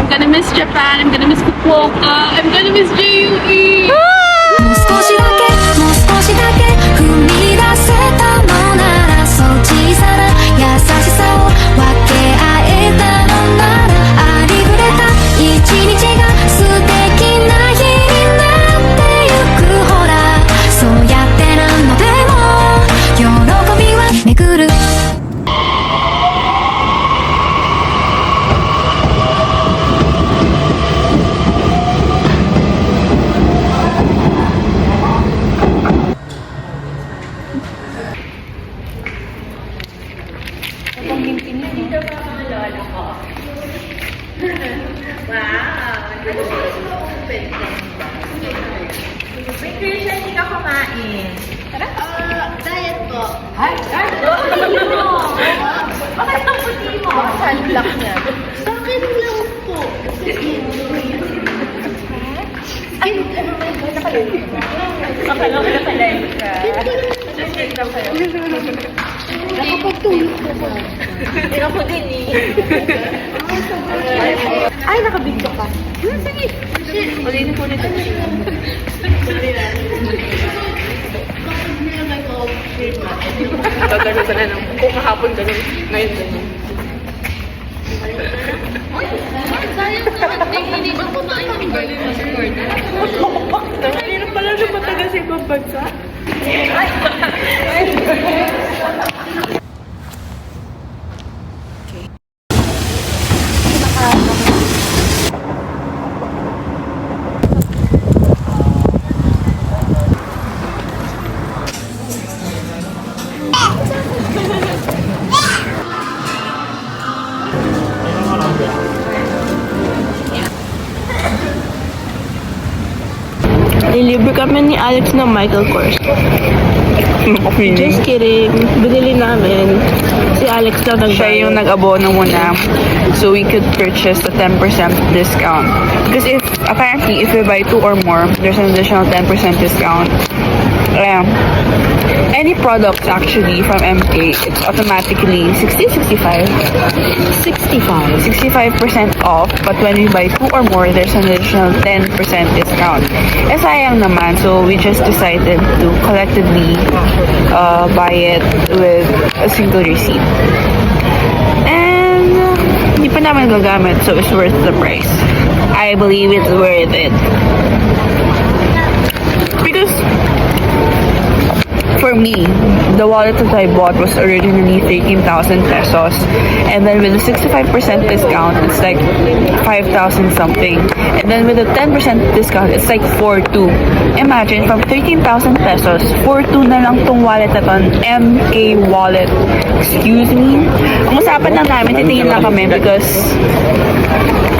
gonna miss Japan. I'm gonna miss Fukuoka. I'm gonna miss JUE. もう少しだけもう少しだけ踏み出せたのならそう小さな優しさを分け合えたのならありふれた一日が素敵な日になってゆくほらそうやって何度でも喜びは巡るMay Christian, hindi ka kumain. Diet po. Ay, bakit ang puti mo? Sunblock niya. Sa akin lang po. Akala ko na pala ka. Nakapagtulog ko ba? Ako din eh. Ay, nakabigyo ka. Sige. Ulitin ko ulit. Gagano ka na lang. Kung kahapon ganun, ngayon ganun. Hindi ba kumain ng burger passport? Hirap pala siya matagal sa ibang bansa. Nilibre kami ni Alex ng Michael Kors. Just kidding. Binili namin. Si Alex lang nagbayad. Siya yung nag-abono muna so we could purchase the 10% discount. Because apparently if we buy 2 or more, there's an additional 10% discount. Any products actually from MK, it's automatically 65% off. But when we buy 2 or more, there's an additional 10% discount. Sayang naman, so we just decided to collectively buy it with a single receipt. And hindi pa naman gagamit, so it's worth the price. I believe it's worth it. Because for me, the wallet that I bought was originally 13,000 pesos. And then with the 65% discount, it's like 5,000 something. And then with the 10% discount, it's like 4,200. Imagine, from 13,000 pesos, 4,200 na lang tong wallet na ton. MK wallet. Excuse me? Ang usapan lang namin, titingin lang kami because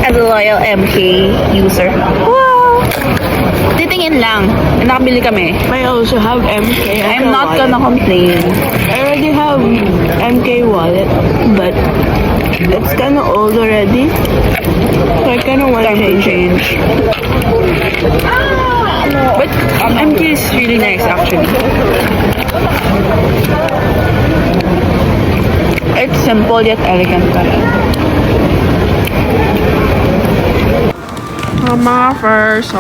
as a loyal MK user, wow! Titingin lang. Nakabili kami. I also have MK. I'm not gonna complain. I already have MK wallet, but it's kind of old already. So I kind of want to change. But MK is really nice actually. It's simple yet elegant pa rin. Mama first.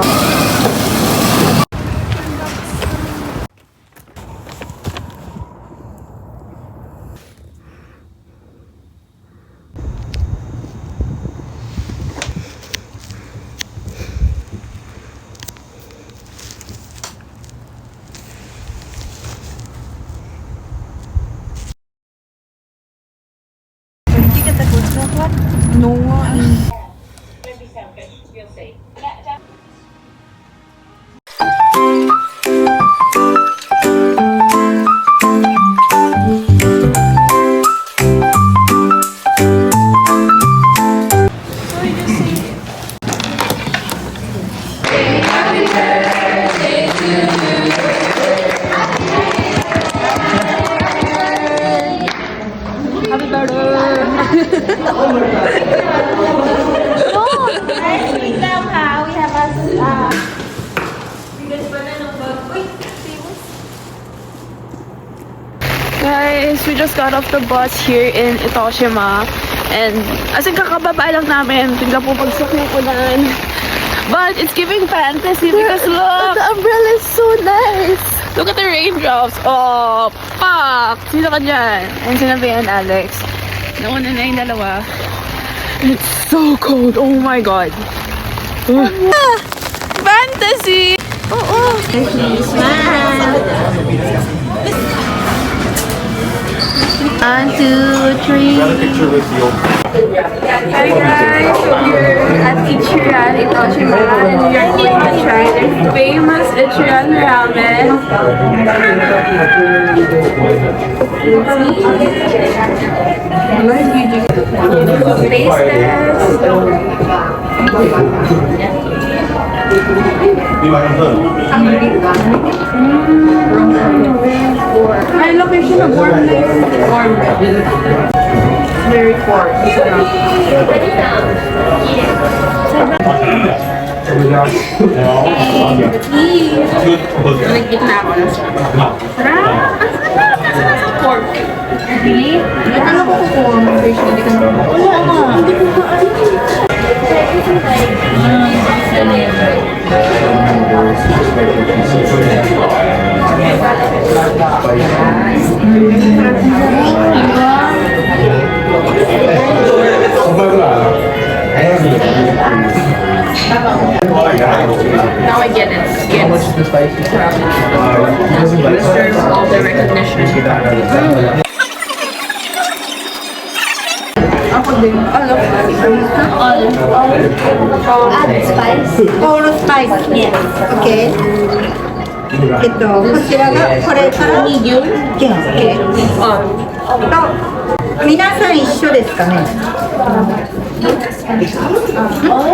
No one. Guys, we just got off the bus here in Itoshima And as in kakababa lang namin, bigla po pagsok ng ulan. But it's giving fantasy because look! The umbrella is so nice. Look at the raindrops. Oh, fuck! Sino ka dyan? And sinabi yan, Alex. Nauna na yung dalawa. It's so cold. Oh my God. Fantasy! Oo. One, two, three. Hi guys, we're at Ichiran in Ochiman and we are going to try their famous Ichiran ramen. Taste test. Ay, location of warm very warm. Nag-git na ako. Pork. Really? Ano ko po? Hindi ka na. Wala nga. Hindi ko pa Now I get it. Deserves all the recognition. Add spice. All spice. Yes. Okay. こちらがこれから20件 OK と皆さん一緒ですかね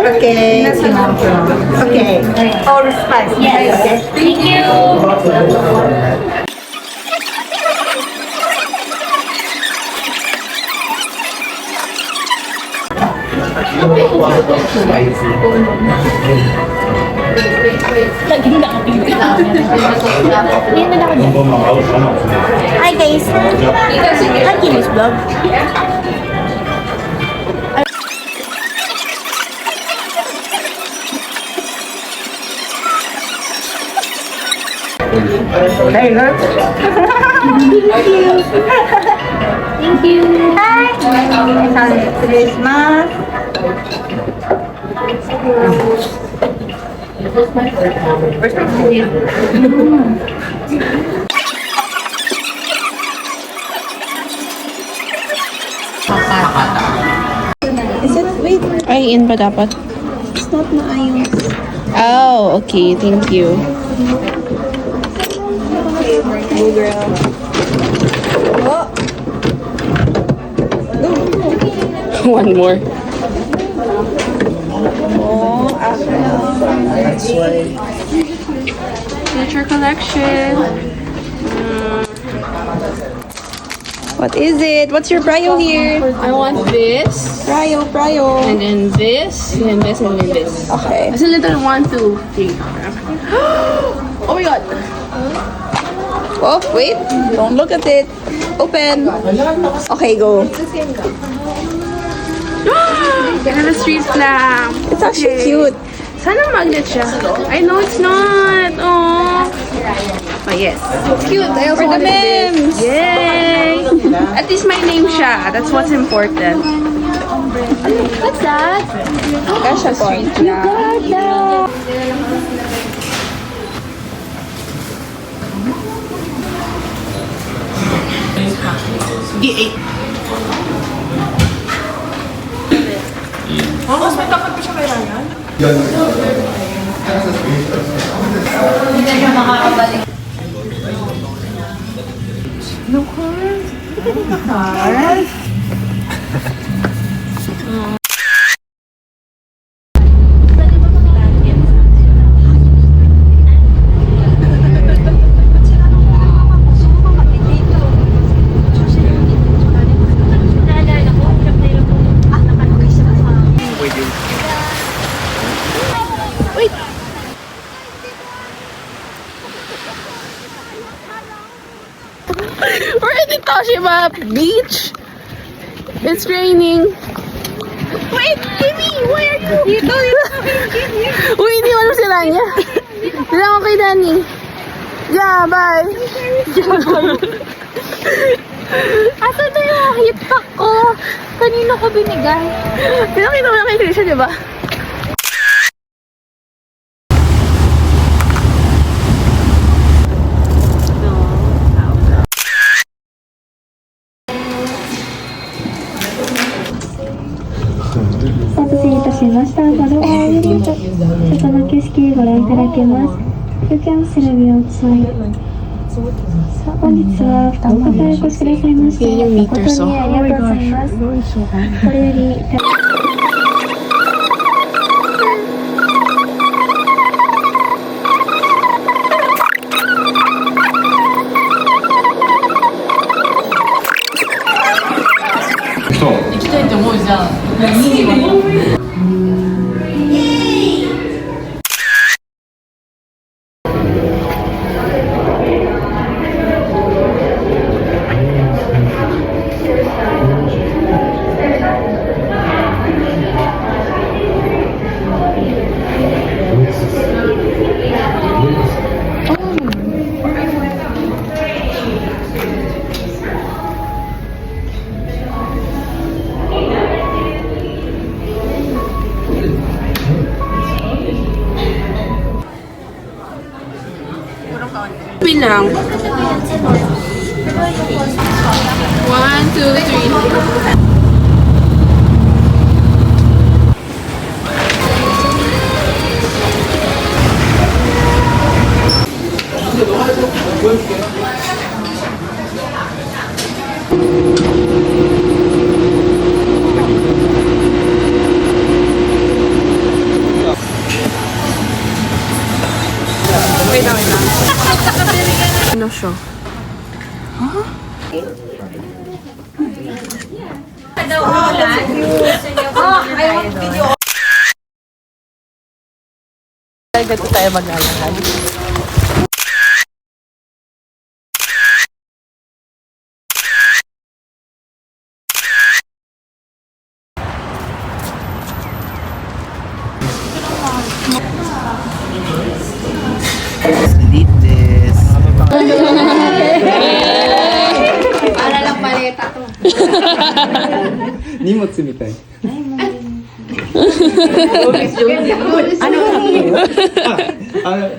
OK OK all spice yes thank you Hi guys. Hi Kimmy's vlog. Thank you. Hi. 失礼します。Is it wait? Ay, in ba dapat? It's not maayos. Oh, okay. Thank you. Go girl. Oh. One more. Oh, that's why. Future collection. What is it? What's your prio here? I want this. Prio. And then this. And this. And then this. Okay. It's a little 1, 2, 3. Oh my god. Oh, wait. Don't look at it. Open. Okay, go. I have a street lamp. It's actually cute. Sana magnet siya. I know it's not. Oh. Oh yes. It's cute. I also For the wanted this. memes. Yay! At least my name siya. That's what's important. What's that? Kasha street lamp. We're in Itoshima Beach. It's raining. Wait, Kimmy, why are you? Dito. Uy, hindi mo sila niya. Sila ako kay Danny. Yeah, bye. Asan na yung hip pack ko? Kanino ko binigay? Pinakita mo lang kay Krisha, di ba? You can see the view outside. 本日は福岡からお越しくださいまして誠にありがとうございます。これより Pin lang. 1, 2, 3. Ano siya? Ganito tayo maglalakad. Delete this. Para lang paleta to. 荷物みたい。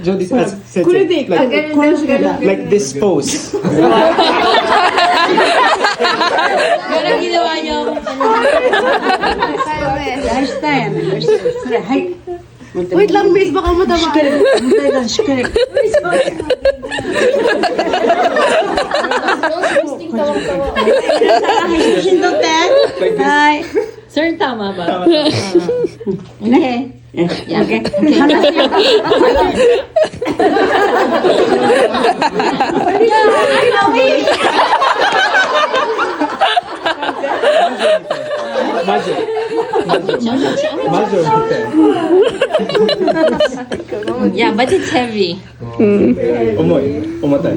ジョディさん、これでlike this pose. Wait lang, miss, baka matama. Hi. Sir, tama ba? Okay. Okay. Majorみたい。 Yeah, but it's heavy. 重い、重たい。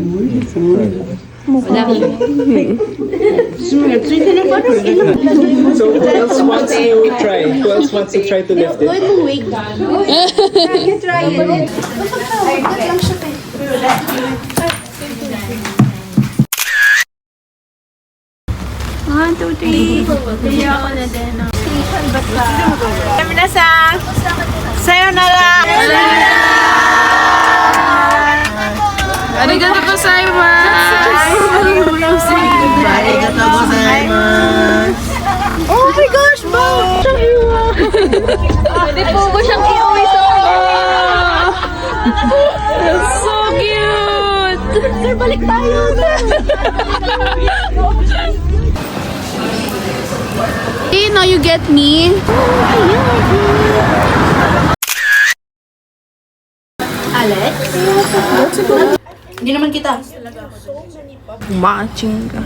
So who else wants to try? Who else wants to try to lift it? Try it. One, two, three. Minasan! Sayonara! Arigatou gozaimasu! Arigatou gozaimasu! Oh my gosh, Bob! Pwede po ko siyang iuwi sa That's so cute! Sir, balik tayo! You know, you get me? Alex? Hindi naman kita. Matching ka.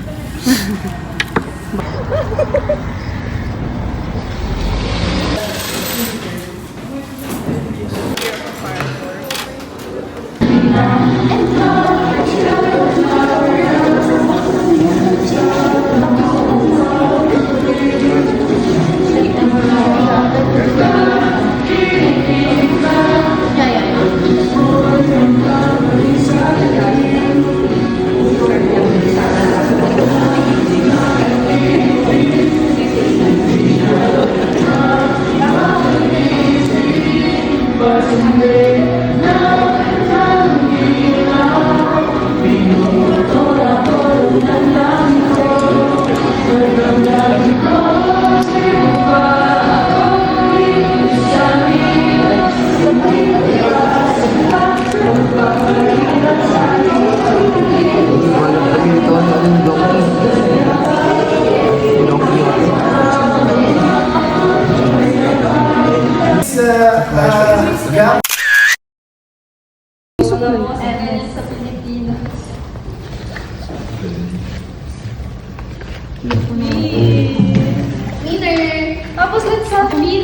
Tapos let's selfie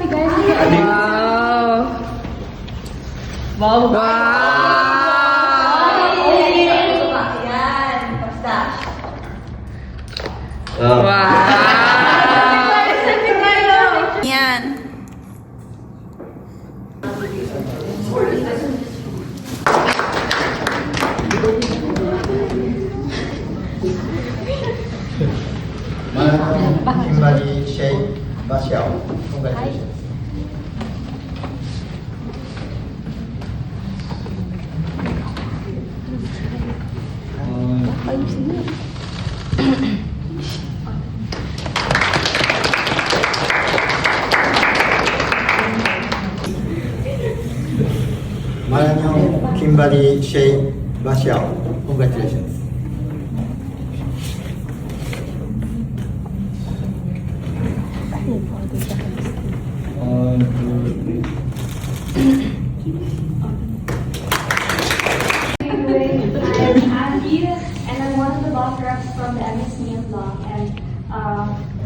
guys. Wow! Wow! Yan. Kimberly Shea Bashao. Congratulations. Maranhão Kimberly Shea Bashao. Congratulations. I'm Andy, and I'm one of the block reps from the MSCM block. And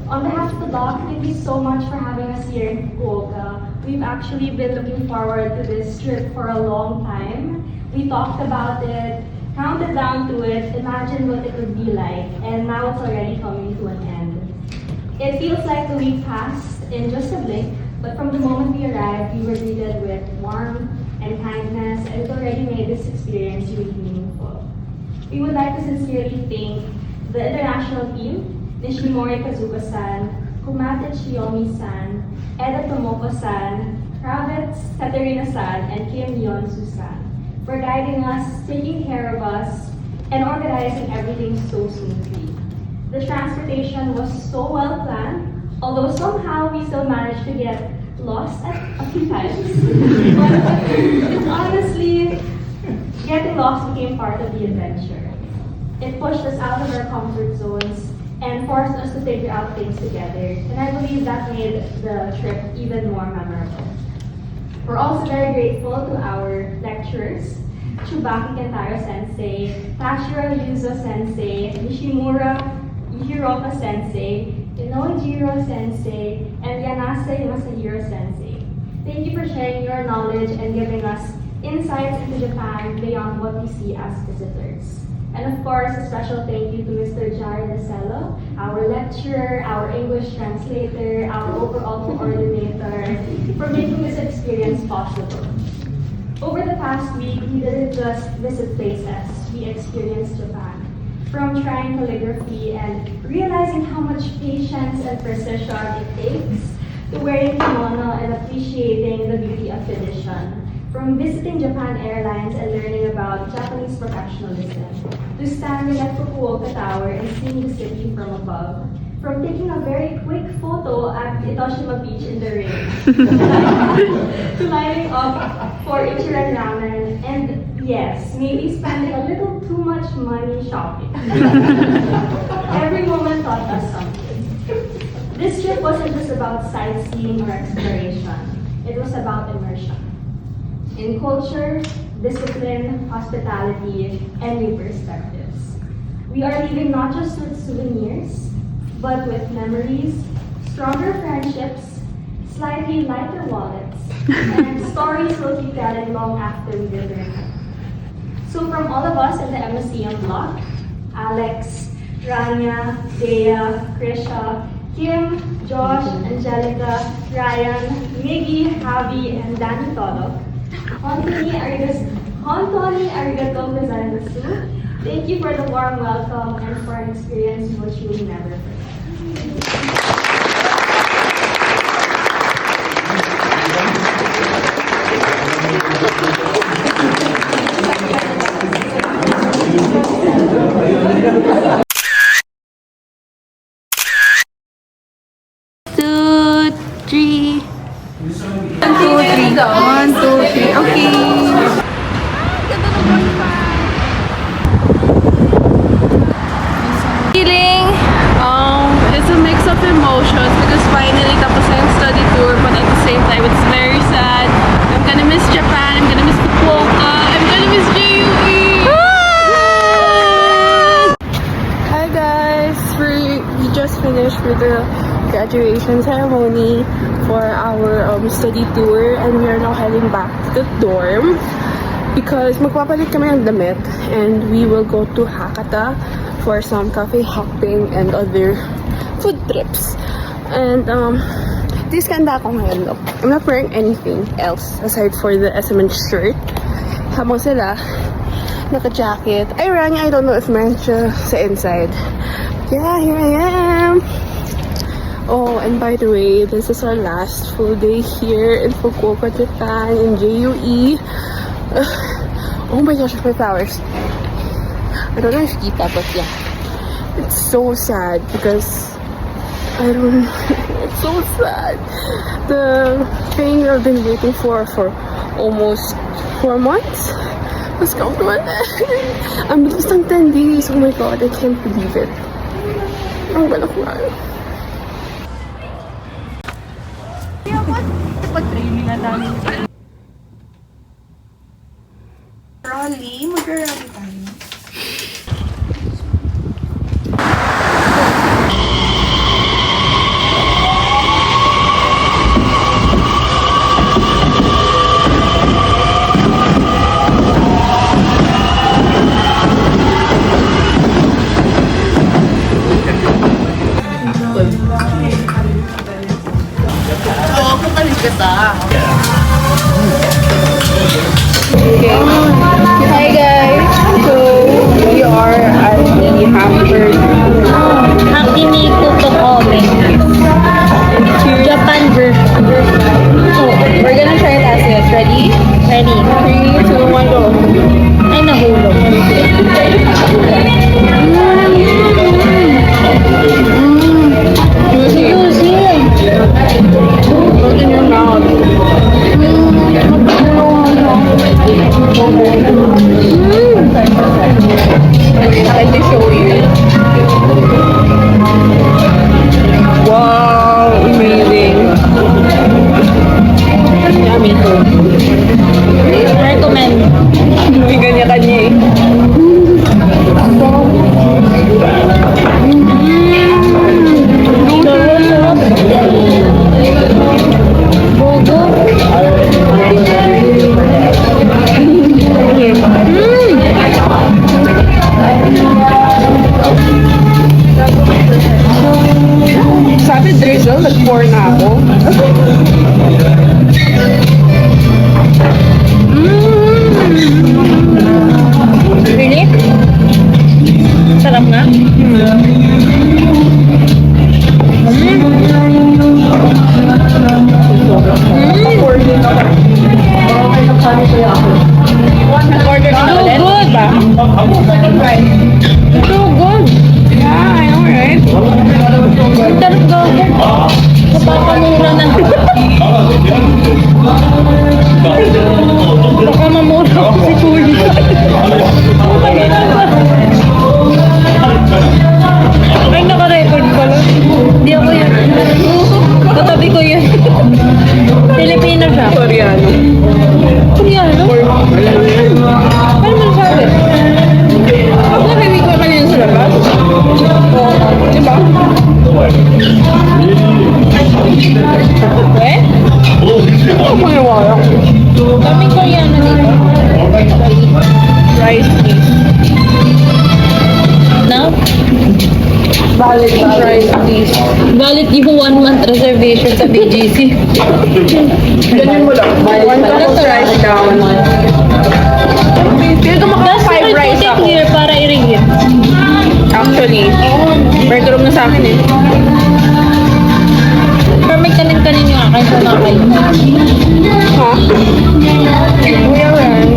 on behalf of the block, thank you so much for having us here in Fukuoka. We've actually been looking forward to this trip for a long time. We talked about it, counted down to it, imagined what it would be like, and now it's already coming to an end. It feels like the week passed in just a blink, but from the moment we arrived, we were greeted with warmth and kindness, and it already made this experience really meaningful. We would like to sincerely thank the international team, Nishimori Kazuka-san, Kumate Chiyomi-san, Eda Tomoko-san, Kravitz Katerina-san, and Kim Yeon-su-san for guiding us, taking care of us, and organizing everything so smoothly. The transportation was so well planned, although somehow we still managed to get lost at a few times. But honestly, getting lost became part of the adventure. It pushed us out of our comfort zones and forced us to figure out things together. And I believe that made the trip even more memorable. We're also very grateful to our lecturers, Tsubaki Kentaro Sensei, Tashiro Yuzo Sensei, Nishimura Hiroka Sensei, Inoijiro Sensei, and Yanase Masahiro Sensei. Thank you for sharing your knowledge and giving us insights into Japan beyond what we see as visitors. And of course, a special thank you to Mr. Jared Desello, our lecturer, our English translator, our overall coordinator, for making this experience possible. Over the past week, we didn't just visit places, we experienced Japan. From trying calligraphy and realizing how much patience and precision it takes, to wearing kimono and appreciating the beauty of tradition. From visiting Japan Airlines and learning about Japanese professionalism, to standing at Fukuoka Tower and seeing the city from above. From taking a very quick photo at Itoshima Beach in the rain, to lining up for Ichiran Ramen, and yes, maybe spending a little too much money shopping. Every moment taught us something. This trip wasn't just about sightseeing or exploration, it was about immersion. In culture, discipline, hospitality, and new perspectives. We are leaving not just with souvenirs, but with memories, stronger friendships, slightly lighter wallets, and stories we'll keep telling long after we return home. So from all of us in the MSCM block, Alex, Rania, Dea, Krisha, Kim, Josh, Angelica, Ryan, Miggy, Javi, and Danny Tolok, Hontoni arigatou gozaimasu. Thank you for the warm welcome and for an experience you will truly never forget. daw. 1, 2, 3. Okay. Feeling, it's a mix of emotions because finally tapos na yung study tour, but at the same time it's very sad. I'm gonna miss Japan, I'm gonna miss Fukuoka, I'm gonna miss JUE. Hi guys, we just finished with the graduation ceremony for our study tour, and we are now heading back to the dorm because magpapalit kami ng damit, and we will go to Hakata for some cafe hopping and other food trips. And this ganda ako ngayon, look. I'm not wearing anything else aside for the SMN shirt. Habang sila naka-jacket. I don't know if meron siya sa inside. Yeah, here I am. Oh, and by the way, this is our last full day here in Fukuoka, Japan, in JUE. Oh my gosh, my flowers. I don't know if kita, but yeah. It's so sad because I don't know. It's so sad. The thing I've been waiting for almost 4 months has come to an end. I'm bilis ng 10 days. Oh my god, I can't believe it. I'm gonna cry. Rally, mag-rally tayo. Hi guys, so we are at the Hamburg Hakiniko to Kobe. Japan version. So we're gonna try it as is. Ready? Ready? 3, 2, 1, go. Ay, nahulog. Juicy. Put in your mouth. Let me show you. Wow, amazing. Yummy food. Recommend. May kanya-kanya eh. Sabi drizzle, nag-pour na ako. Really? Sarap na? Order ka ulit? Good ba? So good. Yeah, I know, right? Sarap daw. Napakamura na. Baka mamura ako si Kuya. Ay, naka-record pala. Hindi ako yan. Katabi ko yun. Pilipino siya. Koreano. Koreano? Ano man sabi? Ako narinig ko kanina sa labas. Diba? Eh? Ako maniwala. Kaming Koreano dito. Rice please. Now? Valid rice please. Valid yung 1 month reservation sa BGC. Ganyan mo lang. One cup of rice down. Dito maka 5 rice ako. Here para i-review. Actually, bird na sa akin eh. Pero may kanin-kanin yung akin sa nakay. Ha? Kuya Ren.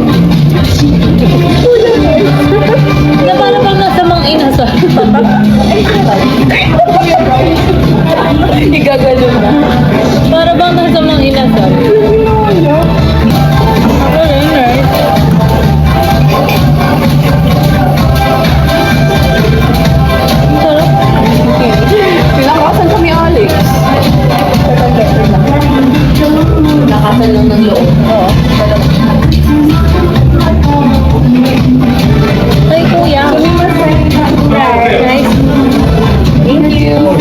Na para pang nasa mga inasal. Igagano na. Para bang nasa mga inasal. ng loob. Oo. Ay, kuya. Nice. Thank you.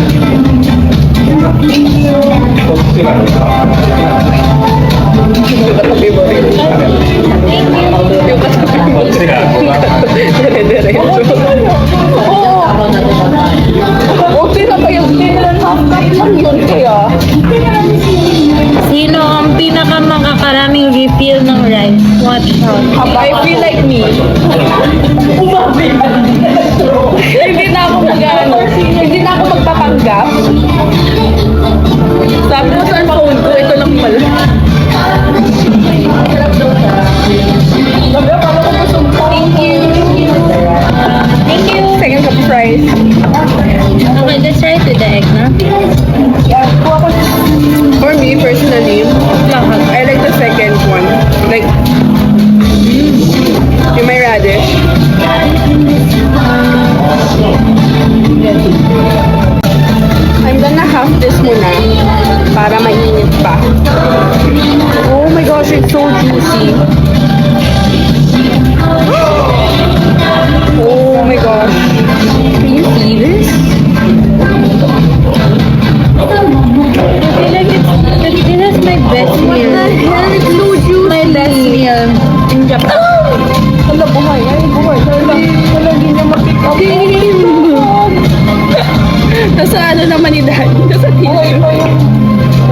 Sino ang pinaka makakaraming refill ng rice? Watch out. I feel like me. Hindi na ako hindi na ako magpapanggap. Sabi mo sa phone ko, ito lang pala. Thank you. Thank you. Second cup fries. Okay, let's try to the egg, na? For me, personally, I like the second one. Like, yung may radish. I'm gonna have this muna para mainit pa. Oh my gosh, it's so juicy. Oh my gosh. Can you see this? I feel like this is my best meal. It's so juicy. My best meal in Japan. Hala, buhay. Ay, buhay. Hala, hindi niya ma-pick up. Nasa ano naman ni Daddy? Nasa tissue.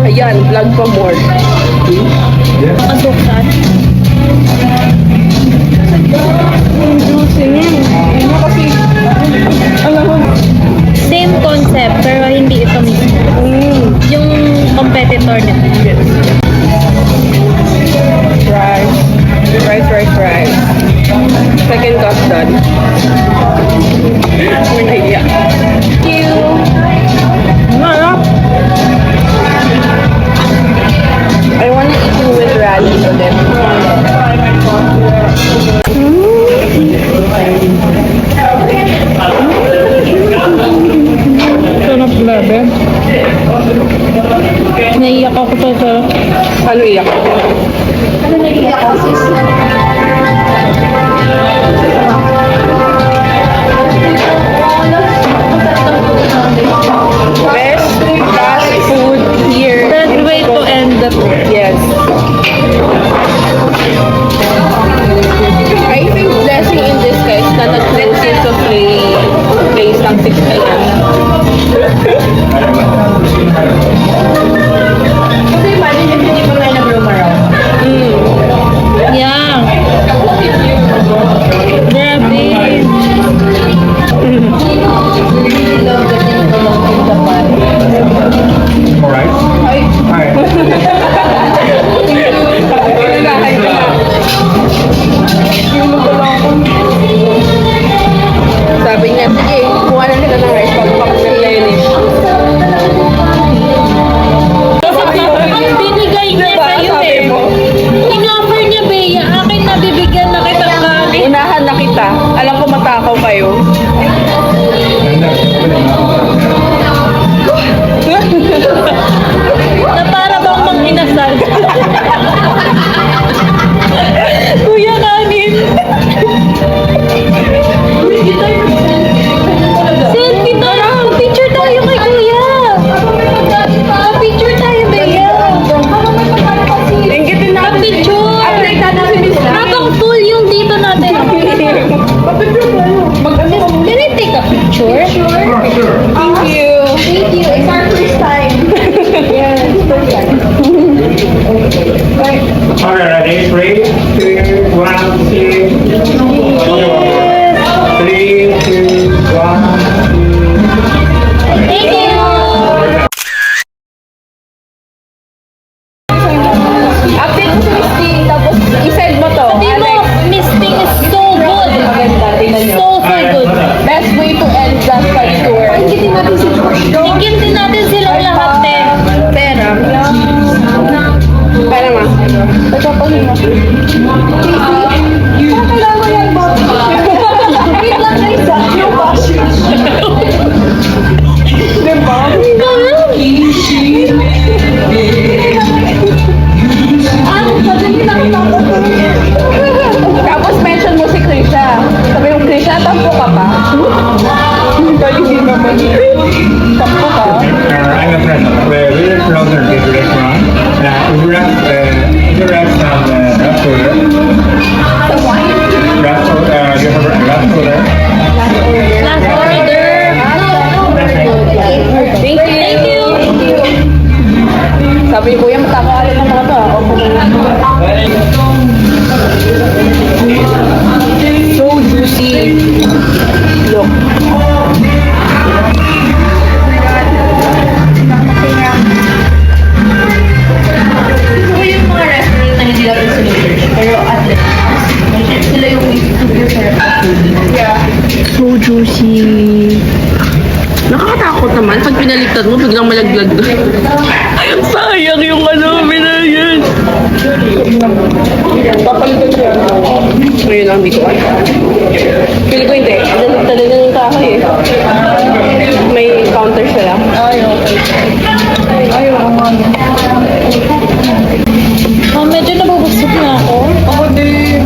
Ayan, vlog pa more. Masuksan. Juicy niya. Ano kasi, alam mo, Same concept, pero hindi ito mismo. Yung competitor nito. Rice. Second cup done. May nahiya. Thank you. I wanna eat you with radish ulit. Sarap grabe. Naiyak ako sa Ano iyak? Best fast food here. Best way to end the Yes. I think blessing in disguise na nag-close yung place ng 6 p.m. Kasi imagine if hindi pa nga nag-roam around. Yeah. Grabe. Alright? Alright. Sabi niya, sige, kuha na nila ng rice pag ng Lenny. Ang binigay niya sa'yo eh. In-offer niya, Bea. Akin na bibigyan na kita kanin. Unahan na kita. Alam ko matakaw kayo. Na para bang mang inasal. Kuya kanin. Selfie tayo. Picture tayo kay Kuya. Picture tayo, Bea. Inggitin na Picture. Update na si Miss Na. Habang full yung dito natin. Can I take a picture? Thank you. Thank you. It's our first time. Okay, ready? 3, 2, 1, 3. 3, 2, 1. Thank you. Update mo si Miss T. Tapos i-send mo to. Sabi mo, Miss Ting is so good. Maganda. Tingnan nyo. So good. Best way to end the study tour. Inggitin natin si George. Ingin din natin silang lahat eh. Pera. Pera ma. Nagpapahinga. Kailangan mo yan, Bob. Wait lang guys, yung wash. Diba? Ang juicy. Nakakatakot naman. Pag pinaliktad mo, biglang malaglag doon. Sayang yung ano, binagyan. Papalitan siya. Ngayon lang, hindi ko kaya. Feel ko hindi. Talaga ng kahoy eh. May counter siya lang. Oh, medyo nabubusog na ako. Ako din.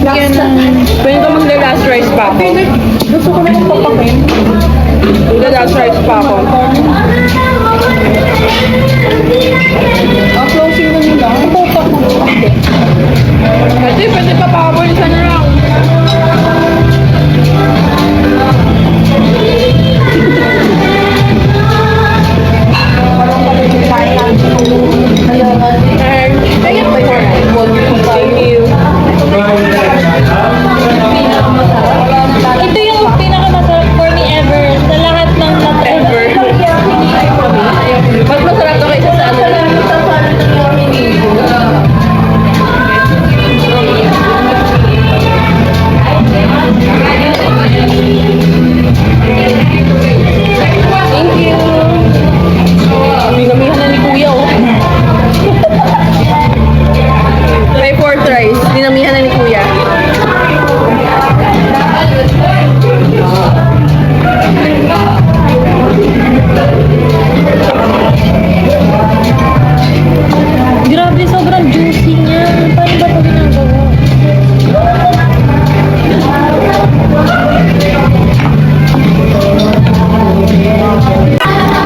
Pwede ka magla-last rice pa ako. Gusto ko na yung papakin. Magla-last rice pa ako. Ang closing na nila. Ang papak mo. Pwede pa pa ako isa na lang. Thank you. Ito yung pinakamasarap for me ever sa lahat ng Ever. Mas masarap na kaysa sa ano lang. Thank you. Binamihan na ni Kuya, oh. May 4 tries. Binamihan na ni Kuya. Grabe, sobrang juicy niya. Paano ba ito ginagawa?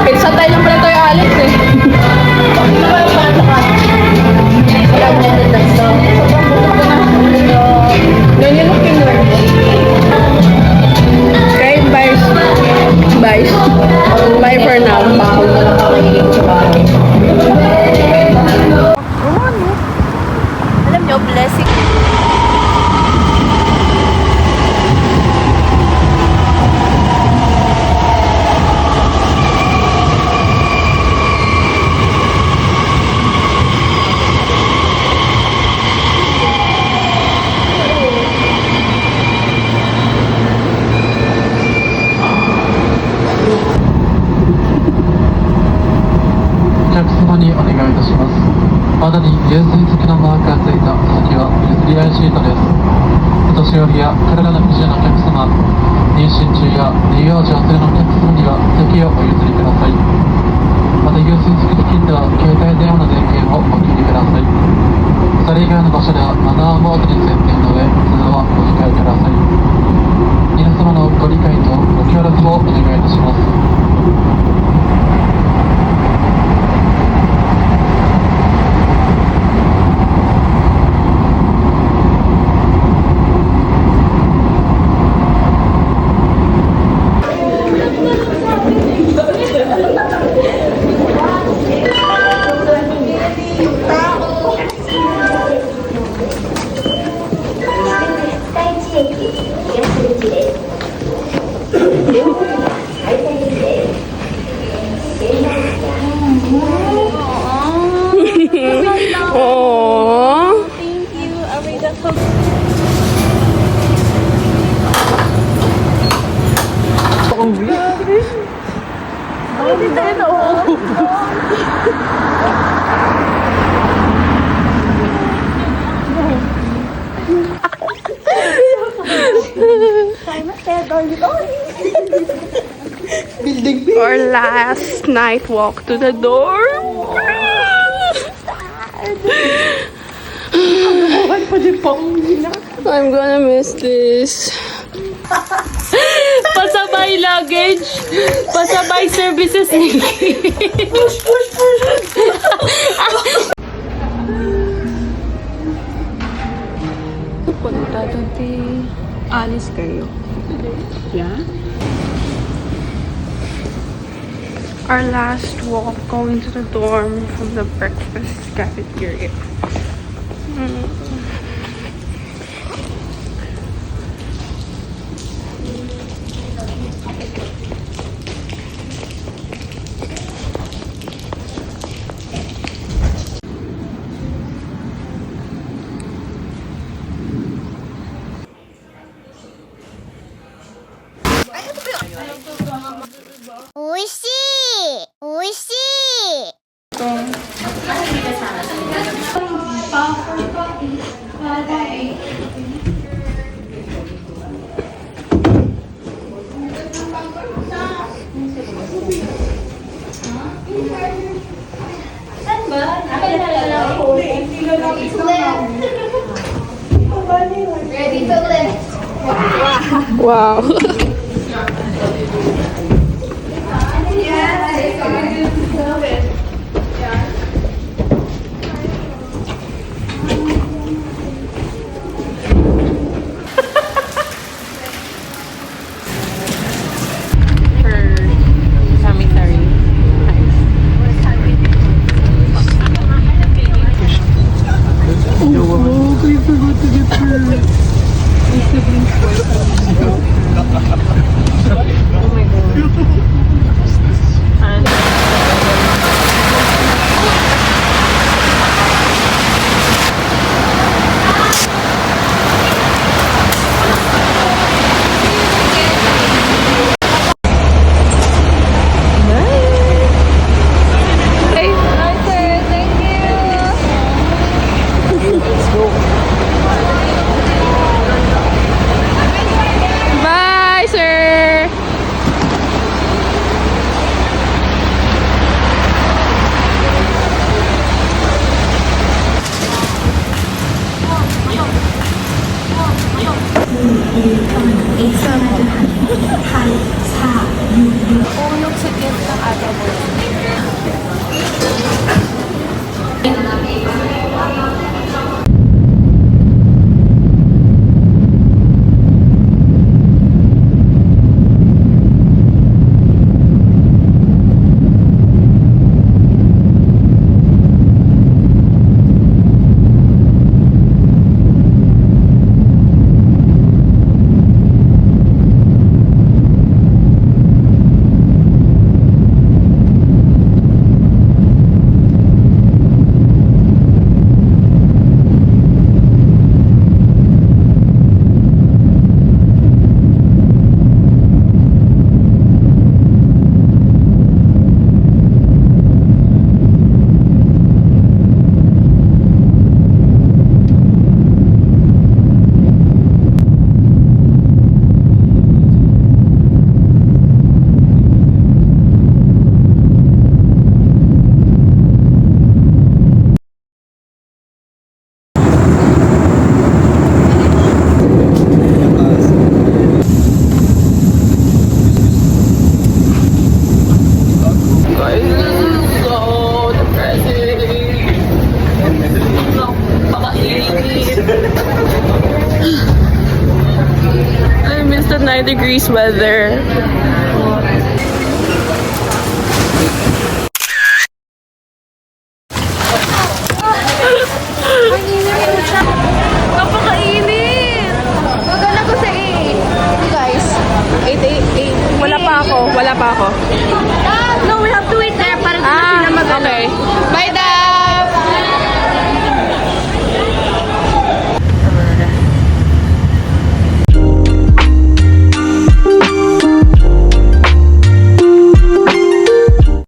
Pizza tayo lang pala tayo, Alex, eh. Ganyan ang pinler. Okay, bye. Bye. Bye for now. Alam nyo, blessing. Our last night walk to the dorm. I'm gonna miss this. Pasabay luggage. Pasabay services. Punta doon, alis kayo. Yeah? Our last walk going to the dorm from the breakfast cafeteria. おいしいおいしい Wow. Bye, sir. I miss the 9 degrees weather. Napakainit! Magana ko sa 8. Guys, 8. Wala pa ako. No, we have to wait there para sila Okay.